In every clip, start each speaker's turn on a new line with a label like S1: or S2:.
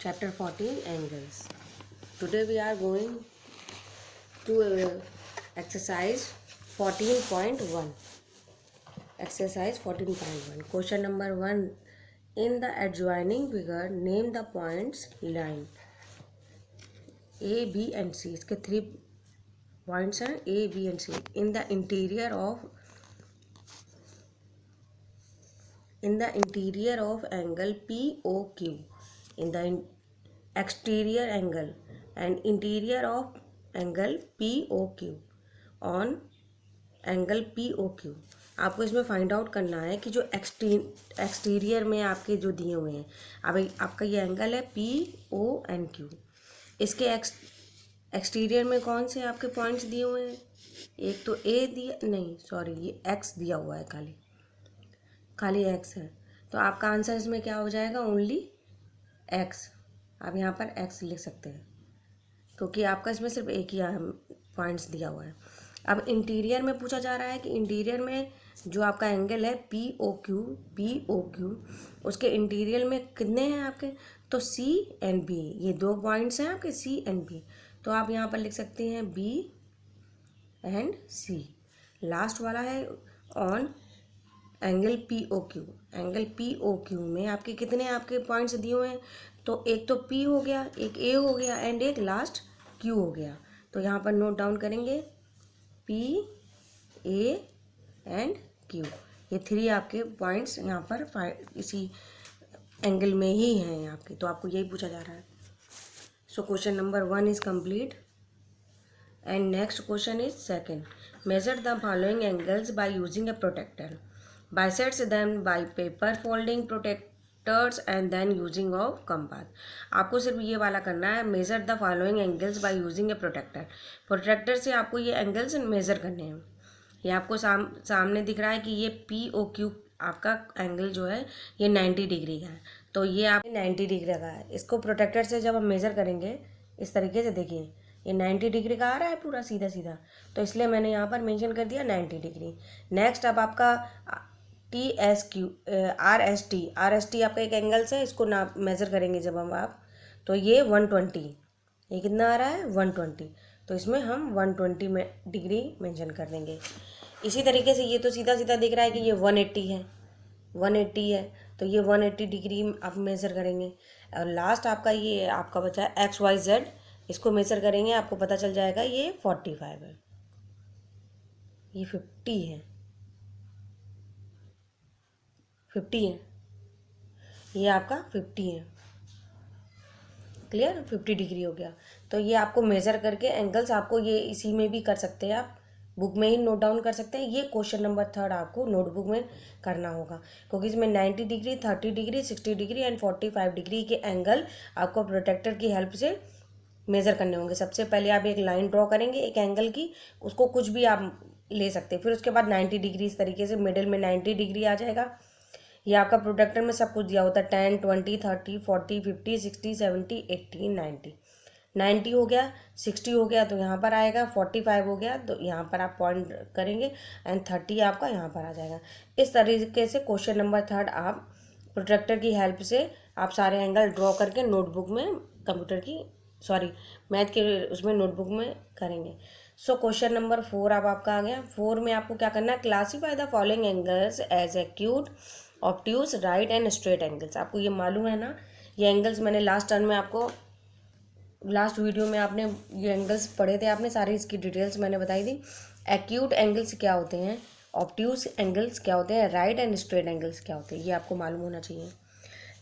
S1: Chapter 14 Angles. Today we are going to exercise 14.1. Exercise 14.1. Question number 1. In the adjoining figure, name the points line A, B and C. इसके 3 points हैं A, B and C. In the interior of angle POQ. In the exterior angle and interior of angle POQ on angle POQ. आपको इसमें find out करना है कि जो exterior में आपके जो दिए हुए हैं, अब आपका ये एंगल है PONQ, इसके एक्सटीरियर में कौन से आपके पॉइंट्स दिए हुए हैं? एक तो ये X दिया हुआ है, खाली X है, तो आपका आंसर इसमें क्या हो जाएगा? Only X. आप यहाँ पर X लिख सकते हैं क्योंकि आपका इसमें सिर्फ एक ही पॉइंट्स दिया हुआ है. अब इंटीरियर में पूछा जा रहा है कि इंटीरियर में जो आपका एंगल है POQ, उसके इंटीरियर में कितने हैं आपके? तो C एंड B, ये 2 पॉइंट्स हैं आपके C एंड B. तो आप यहाँ पर लिख सकते हैं B एंड C. लास्ट वाला है on angle POQ. Angle POQ में आपके कितने आपके पॉइंट्स दिए हुए हैं? तो एक तो P हो गया, एक A हो गया एंड एक लास्ट Q हो गया. तो यहाँ पर नोट डाउन करेंगे P, A एंड Q. ये 3 आपके पॉइंट्स यहाँ पर इसी एंगल में ही हैं आपके. तो आपको यही पूछा जा रहा है. So question number 1 is complete. And next question is second. Measure the following angles by using a protector. Bisects them by paper folding protectors and then using of compass. आपको सिर्फ ये वाला करना है, measure the following angles by using a protector. Protector से आपको ये angles major करने हैं. ये आपको सामने दिख रहा है कि ये POQ आपका एंगल जो है ये 90 डिग्री का है. तो ये आप 90 डिग्री का है. इसको प्रोटेक्टर से जब हम मेज़र करेंगे इस तरीके से, देखिए ये 90 डिग्री का आ रहा है पूरा सीधा सीधा, तो इसलिए मैंने यहाँ पर मेंशन कर दिया 90 डिग्री. नेक्स्ट अब आपका RST आपका एक एंगल्स है, इसको नाप मेज़र करेंगे जब हम आप, तो ये 120, ये कितना आ रहा है 120, तो इसमें हम 120 डिग्री मेंशन कर देंगे. इसी तरीके से ये तो सीधा सीधा दिख रहा है कि ये 180 है, तो ये 180 डिग्री आप मेज़र करेंगे. और लास्ट आपका ये आपका बचा है XYZ, इसको मेज़र करेंगे, आपको पता चल जाएगा ये 45 है, ये 50 है, ये आपका 50 है. क्लियर? 50 डिग्री हो गया. तो ये आपको मेज़र करके एंगल्स आपको ये इसी में भी कर सकते हैं, आप बुक में ही नोट डाउन कर सकते हैं. ये क्वेश्चन नंबर 3 आपको नोटबुक में करना होगा क्योंकि इसमें 90 degree, 30 degree, 60 degree and 45 degree के एंगल आपको प्रोटेक्टर की हेल्प से मेज़र करने होंगे. सबसे पहले आप एक लाइन ड्रॉ करेंगे एक एंगल की, उसको कुछ भी आप ले सकते हैं. फिर उसके बाद 90 डिग्री इस तरीके से मिडिल में 90 डिग्री आ जाएगा. ये आपका प्रोटेक्टर में सब कुछ दिया होता है, 10, 20, 30, 40, 50, 60, 70, 80, 90 हो गया, 60 हो गया तो यहाँ पर आएगा, 45 हो गया तो यहाँ पर आप पॉइंट करेंगे एंड 30 आपका यहाँ पर आ जाएगा. इस तरीके से क्वेश्चन नंबर 3 आप प्रोटेक्टर की हेल्प से आप सारे एंगल ड्रॉ करके नोटबुक में मैथ के उसमें नोटबुक में करेंगे. सो क्वेश्चन नंबर 4 अब आपका आ गया. 4 में आपको क्या करना है? Classify the following angles as acute, obtuse, right and straight angles. आपको ये मालूम है ना, ये एंगल्स मैंने लास्ट वीडियो में आपने ये एंगल्स पढ़े थे, आपने सारी इसकी डिटेल्स मैंने बताई थी. एक्यूट एंगल्स क्या होते हैं, ऑब्ट्यूज एंगल्स क्या होते हैं, राइट एंड स्ट्रेट एंगल्स क्या होते हैं, ये आपको मालूम होना चाहिए.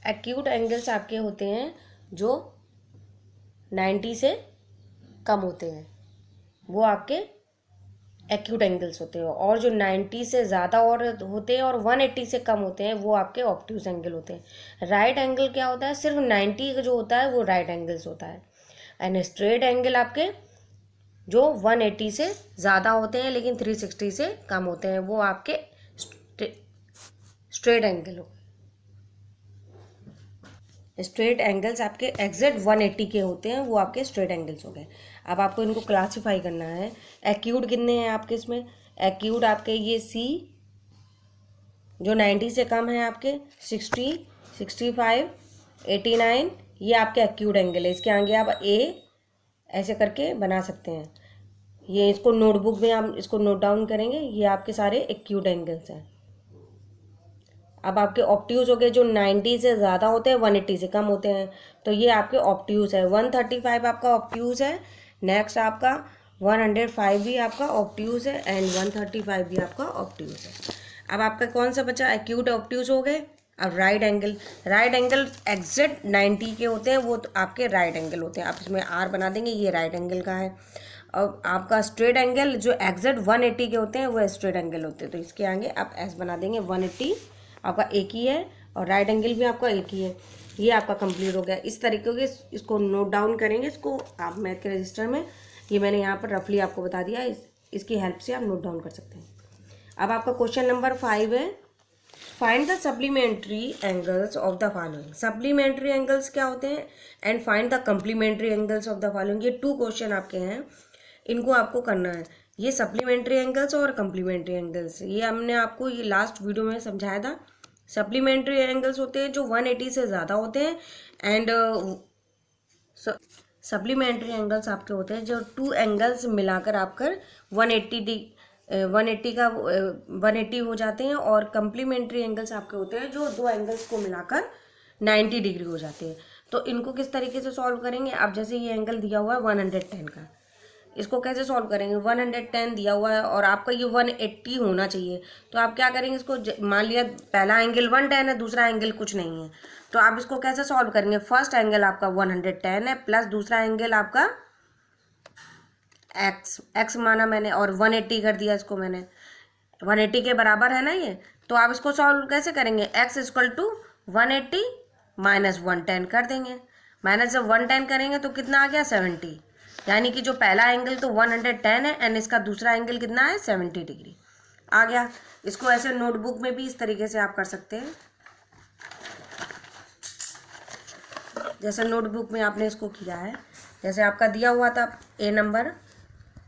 S1: एक्यूट एंगल्स आपके होते हैं जो 90 से कम होते हैं, वो आपके एक्यूट एंगल्स होते हैं. और जो 90 से ज़्यादा और होते हैं और 180 से कम होते हैं वो आपके ऑब्ट्यूज एंगल होते हैं. राइट एंगल क्या होता है? सिर्फ 90 का जो होता है वो राइट एंगल्स होता है. एंड स्ट्रेट एंगल आपके जो 180 से ज़्यादा होते हैं लेकिन 360 से कम होते हैं वो आपके स्ट्रेट एंगल हो. स्ट्रेट एंगल्स आपके एग्जैक्ट 180 के होते हैं, वो आपके स्ट्रेट एंगल्स हो गए. अब आपको इनको क्लासीफाई करना है. एक्यूट कितने हैं आपके इसमें? एक्यूट आपके ये C जो 90 से कम है आपके 60, 65, 89, ये आपके एक्यूट एंगल है। इसके आगे आप ए ऐसे करके बना सकते हैं। ये इसको नोटबुक में आप इसको नोट डाउन करेंगे। ये आपके सारे एक्यूट एंगल्स हैं। अब आपके ऑब्ट्यूज हो गए जो 90 से ज़्यादा होते हैं, 180 से कम होते हैं। तो ये आपके ऑब्ट्यूज है। 135 आपका ऑब्ट्यूज है। नेक्स्ट आपका 105 भी आपका ऑब्ट्यूज है एंड 135 भी आपका ऑब्ट्यूज है। अब आपका कौन सा बचा? एक्यूट ऑब्ट्यूज हो गए। अब राइट एंगल एग्जैक्ट 90 के होते हैं, वो तो आपके राइट एंगल होते हैं। आप इसमें आर बना देंगे, ये राइट एंगल का है। और आपका स्ट्रेट एंगल जो एग्जैक्ट 180 के होते हैं वो स्ट्रेट एंगल होते हैं। तो इसके आगे आप एस बना देंगे। 180 आपका एक ही है और राइट एंगल भी आपका एक ही है। ये आपका कंप्लीट हो गया। इस तरीके के इसको नोट डाउन करेंगे। इसको आप मैथ के रजिस्टर में, ये मैंने यहाँ पर रफली आपको बता दिया, इसकी हेल्प से आप नोट डाउन कर सकते हैं। अब आपका क्वेश्चन नंबर 5 है, find the supplementary angles of the following. Supplementary angles क्या होते हैं and find the complementary angles of the following. ये 2 क्वेश्चन आपके हैं, इनको आपको करना है। ये सप्लीमेंट्री एंगल्स और कम्प्लीमेंट्री एंगल्स, ये हमने आपको ये लास्ट वीडियो में समझाया था। सप्लीमेंट्री एंगल्स होते हैं जो 180 से ज़्यादा होते हैं एंड सप्लीमेंट्री एंगल्स आपके होते हैं जो 2 एंगल्स मिलाकर आपकर 180 हो जाते हैं। और कम्प्लीमेंट्री एंगल्स आपके होते हैं जो 2 एंगल्स को मिलाकर 90 डिग्री हो जाते हैं। तो इनको किस तरीके से सॉल्व करेंगे? अब जैसे ये एंगल दिया हुआ है 110 का, इसको कैसे सॉल्व करेंगे? 110 दिया हुआ है और आपका ये 180 होना चाहिए। तो आप क्या करेंगे? इसको मान लिया पहला एंगल 110 है, दूसरा एंगल कुछ नहीं है, तो आप इसको कैसे सॉल्व करेंगे? फर्स्ट एंगल आपका 110 है प्लस दूसरा एंगल आपका एक्स माना मैंने और 180 कर दिया इसको मैंने, 180 के बराबर है ना ये। तो आप इसको सॉल्व कैसे करेंगे? x इक्वल टू 180 माइनस 110 कर देंगे। माइनस जब 110 करेंगे तो कितना आ गया? 70। यानी कि जो पहला एंगल तो 110 है एंड इसका दूसरा एंगल कितना है? 70 डिग्री आ गया। इसको ऐसे नोटबुक में भी इस तरीके से आप कर सकते हैं, जैसे नोटबुक में आपने इसको किया है। जैसे आपका दिया हुआ था ए नंबर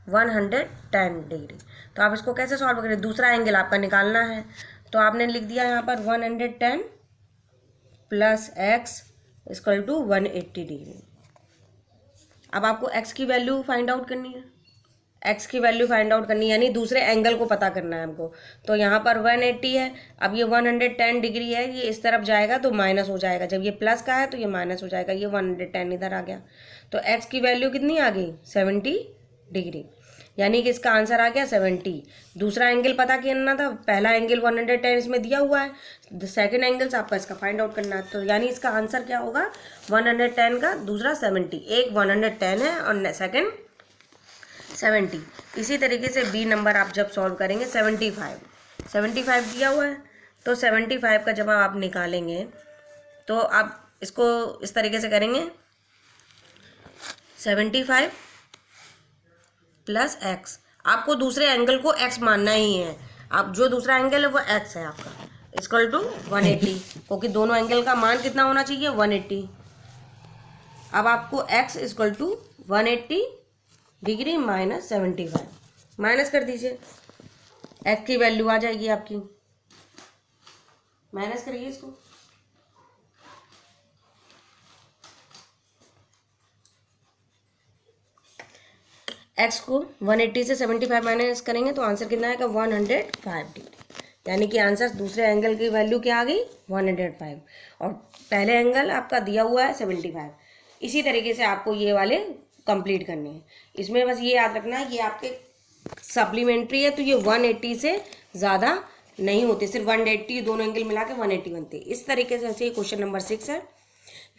S1: 110 डिग्री, तो आप इसको कैसे सॉल्व करें? दूसरा एंगल आपका निकालना है, तो आपने लिख दिया यहाँ पर 110 plus x equal to 180 degree. अब आपको x की वैल्यू फाइंड आउट करनी है, x की वैल्यू फाइंड आउट करनी है यानी दूसरे एंगल को पता करना है हमको। तो यहाँ पर 180 है, अब ये 110 डिग्री है, ये इस तरफ जाएगा तो माइनस हो जाएगा, जब ये प्लस का है तो ये माइनस हो जाएगा, ये 110 इधर आ गया। तो x की वैल्यू कितनी आ गई? 70 डिग्री, यानी कि इसका आंसर आ गया 70। दूसरा एंगल पता करना था, पहला एंगल 110 इसमें दिया हुआ है, सेकंड एंगल आपका इसका फाइंड आउट करना है। तो यानी इसका आंसर क्या होगा? 110 का दूसरा 70, एक 110 है और सेकंड 70। इसी तरीके से बी नंबर आप जब सॉल्व करेंगे 75 दिया हुआ है, तो 75 का जब आप निकालेंगे तो आप इसको इस तरीके से करेंगे 75 प्लस एक्स। आपको दूसरे एंगल को एक्स मानना ही है, आप जो दूसरा एंगल है वो एक्स है आपका, इक्वल टू 180, क्योंकि दोनों एंगल का मान कितना होना चाहिए? 180। अब आपको x equal to 180 degree minus 75 minus कर दीजिए, एक्स की वैल्यू आ जाएगी आपकी, माइनस करिए इसको। एक्स को 180 से 75 माइनस करेंगे तो आंसर कितना आएगा? 105 डिग्री, यानी कि आंसर दूसरे एंगल की वैल्यू क्या आ गई? 105 और पहले एंगल आपका दिया हुआ है 75। इसी तरीके से आपको ये वाले कंप्लीट करने हैं। इसमें बस ये याद रखना है, ये आपके सप्लीमेंट्री है तो ये 180 से ज़्यादा नहीं होते, सिर्फ 180 दोनों एंगल मिला के 180 बनते। इस तरीके से ऐसे क्वेश्चन नंबर 6 है,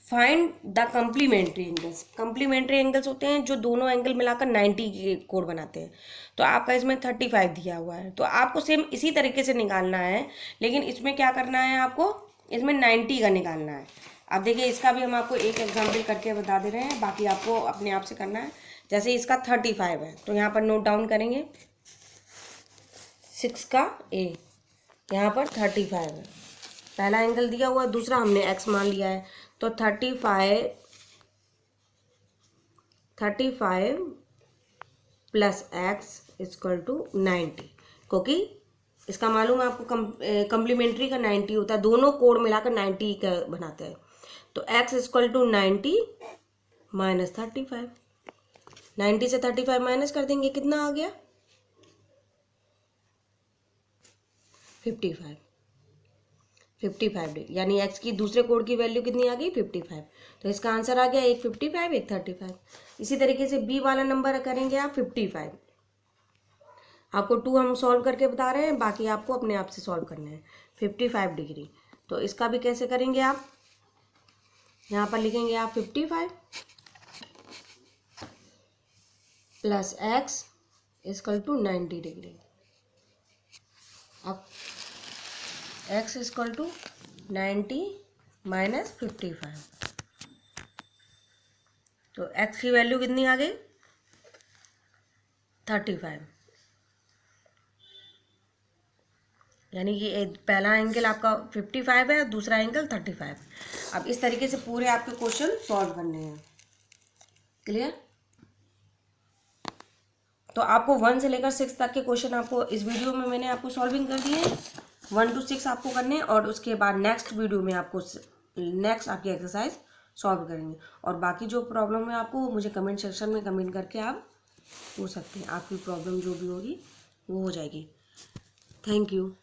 S1: find the complementary angles. Complementary angles होते हैं जो दोनों एंगल मिलाकर 90 के कोण बनाते हैं। तो आपका इसमें 35 दिया हुआ है, तो आपको सेम इसी तरीके से निकालना है, लेकिन इसमें क्या करना है? आपको इसमें 90 का निकालना है। अब देखिए इसका भी हम आपको एक एग्जाम्पल करके बता दे रहे हैं, बाकी आपको अपने आप से करना है। जैसे इसका 35 है तो यहाँ पर नोट डाउन करेंगे 6 का ए, यहाँ पर 35 है, पहला एंगल दिया हुआ है, दूसरा हमने एक्स मान लिया है, तो 35 प्लस एक्स इक्वल टू 90, क्योंकि इसका मालूम है आपको कम्प्लीमेंट्री का 90 होता है, दोनों कोण मिलाकर 90 का बनाते हैं। तो x इक्वल टू 90 माइनस 35। 90 से 35 माइनस कर देंगे, कितना आ गया 55। 55 डिग्री, यानी x की दूसरे कोण की वैल्यू कितनी आ गई 55। तो इसका आंसर आ गया एक 55 एक 35। इसी तरीके से b वाला नंबर करेंगे आप 55। आपको 2 हम सॉल्व करके बता रहे हैं, बाकी आपको अपने आप से सॉल्व करना है। 55 डिग्री, तो इसका भी कैसे करेंगे आप, यहाँ पर लिखेंगे आप 55 plus x equal to 90 degree. अब x इक्वल टू 90 माइनस 55, तो x की वैल्यू कितनी आ गई 35, यानी कि पहला एंगल आपका 55 है, दूसरा एंगल 35। अब इस तरीके से पूरे आपके क्वेश्चन सॉल्व करने हैं। क्लियर? तो आपको 1 से लेकर 6 तक के क्वेश्चन आपको इस वीडियो में मैंने आपको सॉल्विंग कर दिए हैं। 1 to 6 आपको करने हैं, और उसके बाद नेक्स्ट वीडियो में आपको नेक्स्ट आपकी एक्सरसाइज सॉल्व करेंगे। और बाकी जो प्रॉब्लम है आपको वो मुझे कमेंट सेक्शन में कमेंट करके आप पूछ सकते हैं। आपकी प्रॉब्लम जो भी होगी वो हो जाएगी। Thank you.